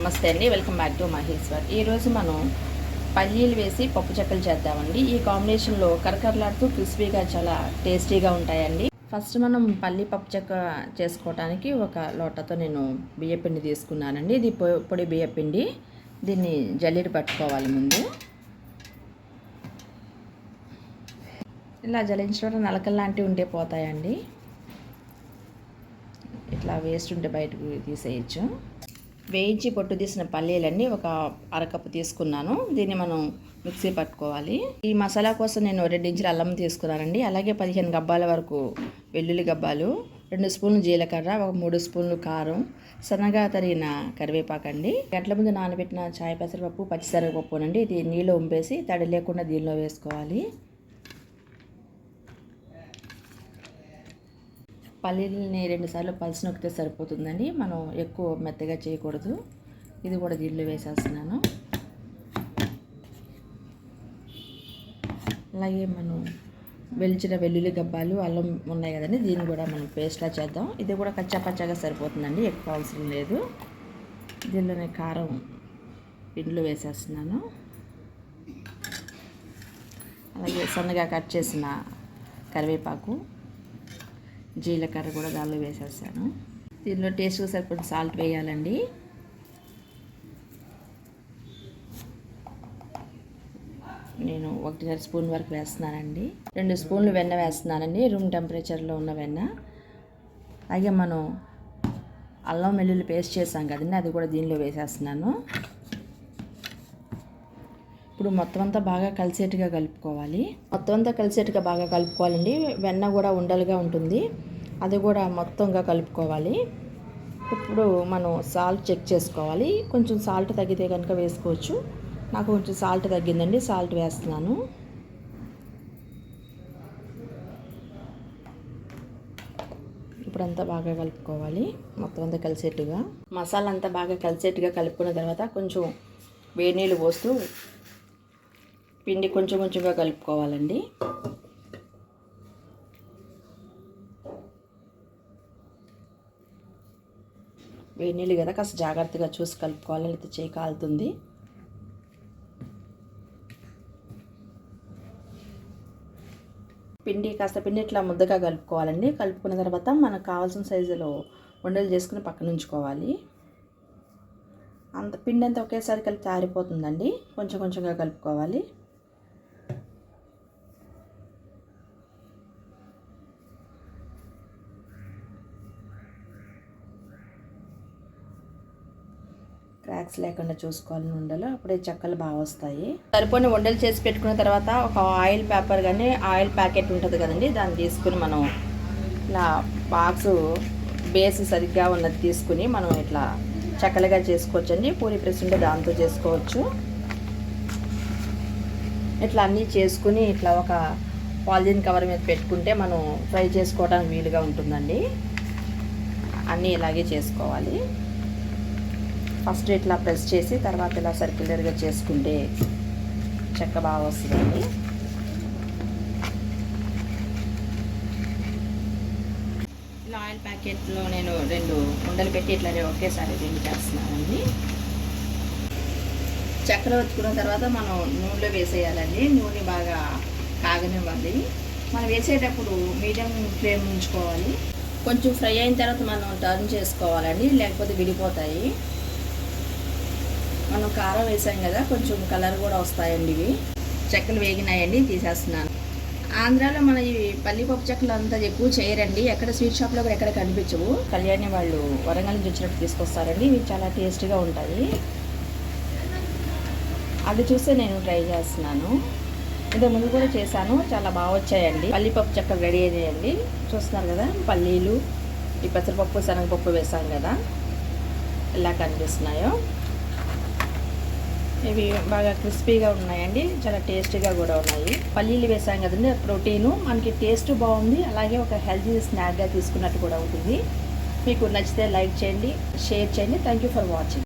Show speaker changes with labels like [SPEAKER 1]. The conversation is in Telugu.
[SPEAKER 1] నమస్తే అండి, వెల్కమ్ బ్యాక్ టు మహేశ్వర్. ఈరోజు మనం పల్లీలు వేసి పప్పు చెక్కలు చేద్దామండి. ఈ కాంబినేషన్లో కరకరలాడుతూ క్రిస్పీగా చాలా టేస్టీగా ఉంటాయండి. ఫస్ట్ మనం పల్లీ పప్పు చెక్క చేసుకోవడానికి ఒక లోటతో నేను బియ్యపిండి తీసుకున్నానండి. ఇది పొడి బియ్యపిండి. దీన్ని జల్లెడ పట్టుకోవాలి. ముందు ఇలా జల్లించడం నలకలు లాంటివి ఉంటే పోతాయండి. ఇట్లా వేస్ట్ ఉంటే బయటకు తీసేయచ్చు. వేయించి పొట్టు తీసిన పల్లీలన్నీ ఒక అరకప్పు తీసుకున్నాను. దీన్ని మనం మిక్సీ పట్టుకోవాలి. ఈ మసాలా కోసం నేను 2 ఇంచుల అల్లం తీసుకున్నానండి. అలాగే 15 గబ్బాల వరకు వెల్లుల్లి గబ్బాలు, 2 స్పూన్లు జీలకర్ర, ఒక 3 స్పూన్లు కారం, సన్నగా తరిగిన కరివేపాకండి, గంటల ముందు నానబెట్టిన చాయ్ పెసరపప్పు, పచ్చిశనగపప్పునండి. ఇది నీళ్ళు ఉంపేసి తడి లేకుండా దీనిలో వేసుకోవాలి. పల్లీలని 2 సార్లు పల్స్ నొక్కితే సరిపోతుందండి. మనం ఎక్కువ మెత్తగా చేయకూడదు. ఇది కూడా దీనిలో వేసేస్తున్నాను. అలాగే మనం వెలిచిన వెల్లుల్లి గబ్బాలు, అల్లం ఉన్నాయి కదండి, దీన్ని కూడా మనం పేస్ట్లా చేద్దాం. ఇది కూడా కచ్చాపచ్చాగా సరిపోతుందండి, ఎక్కువ అవసరం లేదు. దీనిలోనే కారం పిండిలో వేసేస్తున్నాను. అలాగే సన్నగా కట్ చేసిన కరివేపాకు, జీలకర్ర కూడా దానిలో వేసేసాను. దీనిలో టేస్ట్గా సరిపడిన సాల్ట్ వేయాలండి. నేను 1.5 స్పూన్ వరకు వేస్తున్నానండి. 2 స్పూన్లు వెన్న వేస్తున్నానండి, రూమ్ టెంపరేచర్లో ఉన్న వెన్న. అలాగే మనం అల్లం వెల్లుల్లి పేస్ట్ చేసాం కదండి, అది కూడా దీనిలో వేసేస్తున్నాను. ఇప్పుడు మొత్తం అంతా బాగా కలిసేట్టుగా కలుపుకోవాలి. మొత్తం అంతా కలిసేట్టుగా బాగా కలుపుకోవాలండి. వెన్న కూడా ఉండలుగా ఉంటుంది, అది కూడా మొత్తంగా కలుపుకోవాలి. ఇప్పుడు మనం సాల్ట్ చెక్ చేసుకోవాలి. కొంచెం సాల్ట్ తగ్గితే కనుక వేసుకోవచ్చు. నాకు కొంచెం సాల్ట్ తగ్గిందండి, సాల్ట్ వేస్తున్నాను. ఇప్పుడంతా బాగా కలుపుకోవాలి, మొత్తం అంతా కలిసేట్టుగా. మసాలా అంతా బాగా కలిసేట్టుగా కలుపుకున్న తర్వాత కొంచెం వేడి నీళ్ళు పోస్తూ పిండి కొంచెం కొంచెంగా కలుపుకోవాలండి. వేడి నీళ్ళు కదా, కాస్త జాగ్రత్తగా చూసి కలుపుకోవాలి, లేకపోతే చేయి కాలుతుంది. పిండి ఇట్లా ముద్దగా కలుపుకోవాలండి. కలుపుకున్న తర్వాత మనకు కావాల్సిన సైజులో ఉండలు చేసుకుని పక్కన ఉంచుకోవాలి. అంత పిండి అంతా ఒకేసారి కలిపి ఆరిపోతుందండి, కొంచెం కొంచెంగా కలుపుకోవాలి. క్రాక్స్ లేకుండా చూసుకోవాలి ఉండలు, అప్పుడే చెక్కలు బాగా వస్తాయి. సరిపోని ఉండలు చేసి పెట్టుకున్న తర్వాత ఒక ఆయిల్ పేపర్ కానీ ఆయిల్ ప్యాకెట్ ఉంటుంది కదండి, దాన్ని తీసుకుని మనం ఇట్లా బాక్స్ బేస్ సరిగ్గా ఉన్నది తీసుకుని మనం ఇట్లా చెక్కలుగా చేసుకోవచ్చండి. పూరి ప్రెస్ ఉంటే దాంతో చేసుకోవచ్చు. ఇట్లా అన్నీ చేసుకుని ఇట్లా ఒక పాలిథిన్ కవర్ మీద పెట్టుకుంటే మనం ఫ్రై చేసుకోవడానికి వీలుగా ఉంటుందండి. అన్నీ ఇలాగే చేసుకోవాలి. ఫస్ట్ ఇట్లా ప్రెస్ చేసి తర్వాత ఇలా సర్క్యులర్గా చేసుకుంటే చెక్క బాగా వస్తుందండి. ఇలా ఆయిల్ ప్యాకెట్లో నేను 2 ఉండలు పెట్టి ఇట్లా ఒకేసారి రెండు చేస్తున్నానండి. చక్కెర వచ్చుకున్న తర్వాత మనం నూనెలో వేసేయాలండి. నూనె బాగా కాగనివ్వాలి. మనం వేసేటప్పుడు మీడియం ఫ్లేమ్ ఉంచుకోవాలి. కొంచెం ఫ్రై అయిన తర్వాత మనం టర్న్ చేసుకోవాలండి, లేకపోతే విడిపోతాయి. మనం కారం వేసాం కదా, కొంచెం కలర్ కూడా వస్తాయండి. ఇవి చెక్కలు వేగినాయండి, తీసేస్తున్నాను. ఆంధ్రాలో మన ఈ పల్లిపప్పు చెక్కలు అంతా ఎక్కువ చేయరండి. ఎక్కడ స్వీట్ షాప్లో కూడా ఎక్కడ కనిపించవు. కళ్యాణి వాళ్ళు వరంగల్ నుంచి వచ్చినట్టు తీసుకొస్తారండి. ఇవి చాలా టేస్ట్గా ఉంటాయి. అది చూస్తే నేను ట్రై చేస్తున్నాను. ఇంతకు ముందు కూడా చేశాను, చాలా బాగా వచ్చాయండి. పల్లిపప్పు చెక్కలు రెడీ అయ్యాయండి. చూస్తున్నారు కదా, పల్లీలు, ఈ పెసరపప్పు, శనగపప్పు వేసాం కదా, ఎలా కనిపిస్తున్నాయో. ఇవి బాగా క్రిస్పీగా ఉన్నాయండి, చాలా టేస్టీగా కూడా ఉన్నాయి. పల్లీలు వేసాం కదండి, ప్రోటీను మనకి టేస్ట్ బాగుంది. అలాగే ఒక హెల్తీ స్నాక్గా తీసుకున్నట్టు కూడా ఉంటుంది. మీకు నచ్చితే లైక్ చేయండి, షేర్ చేయండి. Thank you for watching.